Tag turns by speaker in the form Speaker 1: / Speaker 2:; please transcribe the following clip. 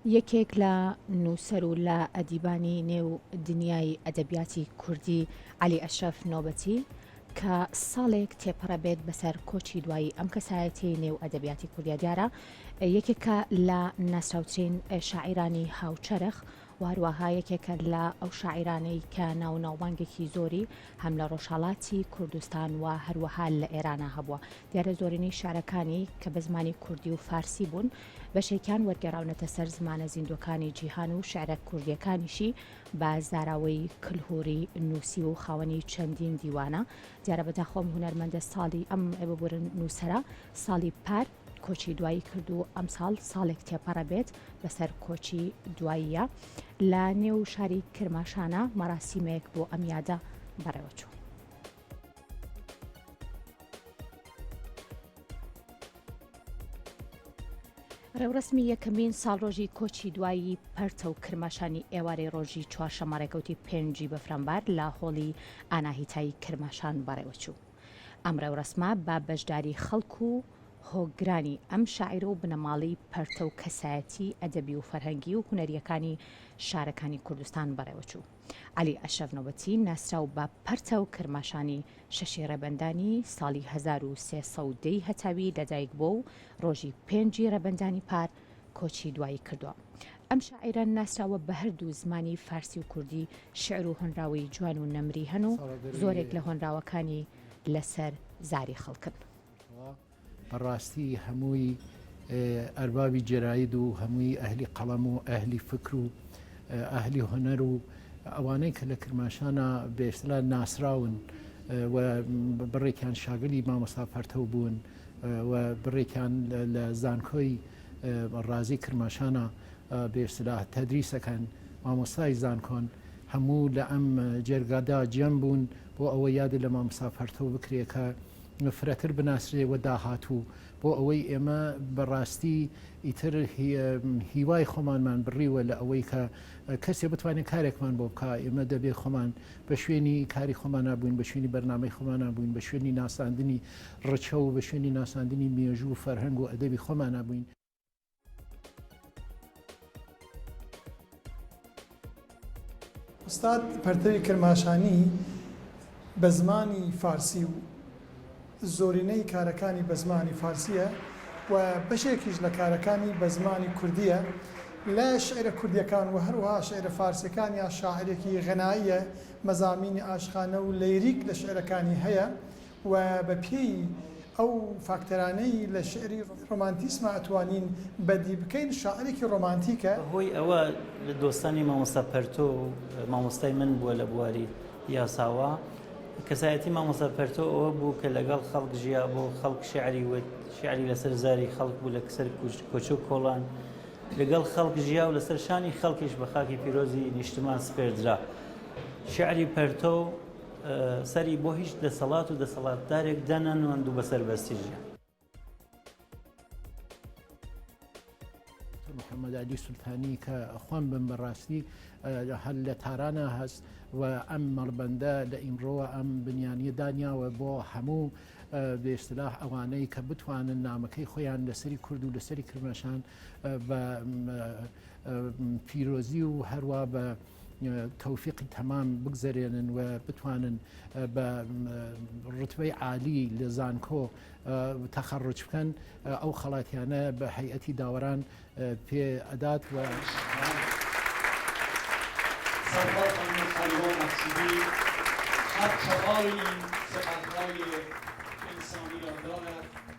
Speaker 1: یەکێک لە نووسەر و لە ئەدیبانی نێو دنیای ئەدەبیاتی کوردی عەلی ئەشرەف نۆبەتی کە ساڵێک تێپەڕە بێت بەسەر کۆچی دوایی ئەم کەسایەتی نێو ئەدەبیاتی کوردیا دیارە یەکێکە لە ناسراوترین شاعیرانی هاوچەرخ وهروەها یەکێکە لە ئەو شاعیرانەی کە ناوناوبانگێکی زۆری هەم لە ڕۆژهەڵاتی کوردستان و هەروەها لە ئێرانە هەبووە. دیارە زۆرینەی شارەکانی کە بە زمانی کوردی و فارسی بوون بەشێکیان وەرگێڕاونەتە سەر زمانە زیندوەکانی جیهان و شعرە کوردیەکانیشی بە زاراوەی کلهوری نووسی و خاوەنی چەندین دیوانە. دیارە بەداخۆم هونەرمەندە ساڵی ئەم ئێوەبورن نووسەرە ساڵی پار کۆچی دوایی کرد و ئەم ساڵ ساڵێک تێپەڕە بێت بەسەر کۆچی دواییە لە نێو شاری کرماشانە مەراسیمەیەک بۆ ئەم یادە بەڕێوەچوو. ڕێوڕسمی یەکەمین ساڵڕۆژی کۆچی دوایی پەرتە و کرماشانی ئێوارەی ڕۆژی چوارشەممە ڕێکەوتی پێنجی بەفرەمبار لە هۆڵی ئاناهیتایی کرماشان بەڕێوەچوو. ئەم ڕێوڕسمە با بەشداری خەڵک و هۆگرانی ئەم شاعیر و بنەماڵی پەرتە و کەسایەتی ئەدەبی و فەرهەنگی و هونەریەکانی شارەکانی کوردستان بەڕێوەچوو. عەلی ئەشرەف نۆبەتی ناسراو بە پەرتە و کرماشانی شەشی ڕێبەندانی ساڵی 1310 هەتاوی لەدایک بۆ و ڕۆژی پێنجی ڕێبەندانی پار کۆچی دوایی کردووە. ئەم شاعیرە ناسراوە بە هەردوو زمانی فارسی و کوردی شعر و هۆنراوی جوان و نەمری هەن و زۆرێک لە هۆنراوەکانی لەسەر زاری خەڵکن.
Speaker 2: بەڕاستی هەمووی ئەربابی جەراید و هەمووی ئەهلی قەڵەم و ئەهلی فکر و ئەهلی هۆنەر و ئەوانەی کە لە کرماشانە بێشترا ناسراون و بڕێکیان شاگردی مامۆستا پەرتەو بوون و بڕێکیان لە زانکۆی ڕازی کرماشانە بێشترا تەدریسەکەن مامۆستای زانکۆن هەموو لە ئەم جێرگادا جەم بوون بۆ ئەوە یاد لە مامۆستا پەرتەو بکرێ کە فرەتر بناسرێ و داهاتوو بۆ ئەوەی ئێمە بەڕاستی ئیتر هیوای خۆمانمان بڕیوە لە ئەوەی کە کەسێ بتوانێت کارێکمان بۆ بکە ئێمە دەبێت خۆمان بە شوێنی کاری خۆمان نبووین بە شوێنی بەرنامەی خۆمان نبووین بە شوێنی ناساندنی ڕچە و بە شوێنی ناساندنی مێژوو و فەرهەنگ و ئەدەبی خۆمان نبووین.
Speaker 3: ئوستاد پەرتەوی کرماشانی بە زمانی فارسی و زۆرینەی کارەکانی بە زمانی فارسیە و بەشێکیش لە کارەکانی بە زمانی کوردیە لە شعرە کوردیەکان و هەروەها شعرە فارسیەکان یا شاعرێکی غەناییە مەزامینی ئاشقانە و لەیریک لە شعرەکانی هەیە و بە پێی ئەو فاکتەرانەی لە شعری ڕۆمانتیسمە ئەتوانین بەدی بکەین شاعرێکی ڕۆمانتیکە.
Speaker 4: هۆی ئەوە دۆستانی مامۆستا پەرتۆ و مامۆستای من بووە لە بواری یاساوە کەسایەتی مامۆستا پەرتۆ ئەوە بوو کە لەگەڵ خەڵک ژیا بۆ خەڵک شعری لەسەر زاری خەڵک بوو لە سەر کۆچە و کۆڵان لەگەڵ خەڵک ژیا و لەسەر شانی خەڵکیش بە خاکی پیرۆزی نیشتمان سپێردرا. شعری پەرتۆ سەری بۆ هیچ دەسەڵات و دەسەڵاتدارێک دەنەنوەند و بەسەر بەستی ژیان.
Speaker 2: محەممەد عەلی سولتانی کە خوان بم بەڕاستی هەر لە تارانە هەست و ئەم مەڵبەندە لە ئیمڕۆوە ئەم بنیانی دانیاوە بۆ هەموو بێستلاح ئەوانەی کە بتوانن نامەکەی خۆیان لەسەری کورد و لەسەری کرماشان بە پیرۆزی و هەروە بە تەوفیقی تەمام بگزەرێنن و بتوانن بە ڕتبەی عالی لە زانکۆ تەخەڕج بکەن ئەو خەڵاتیانە بە هەیئەتی داوەران پێ ئەدات و
Speaker 5: هر چهاری سپهرهای انسانی را دارد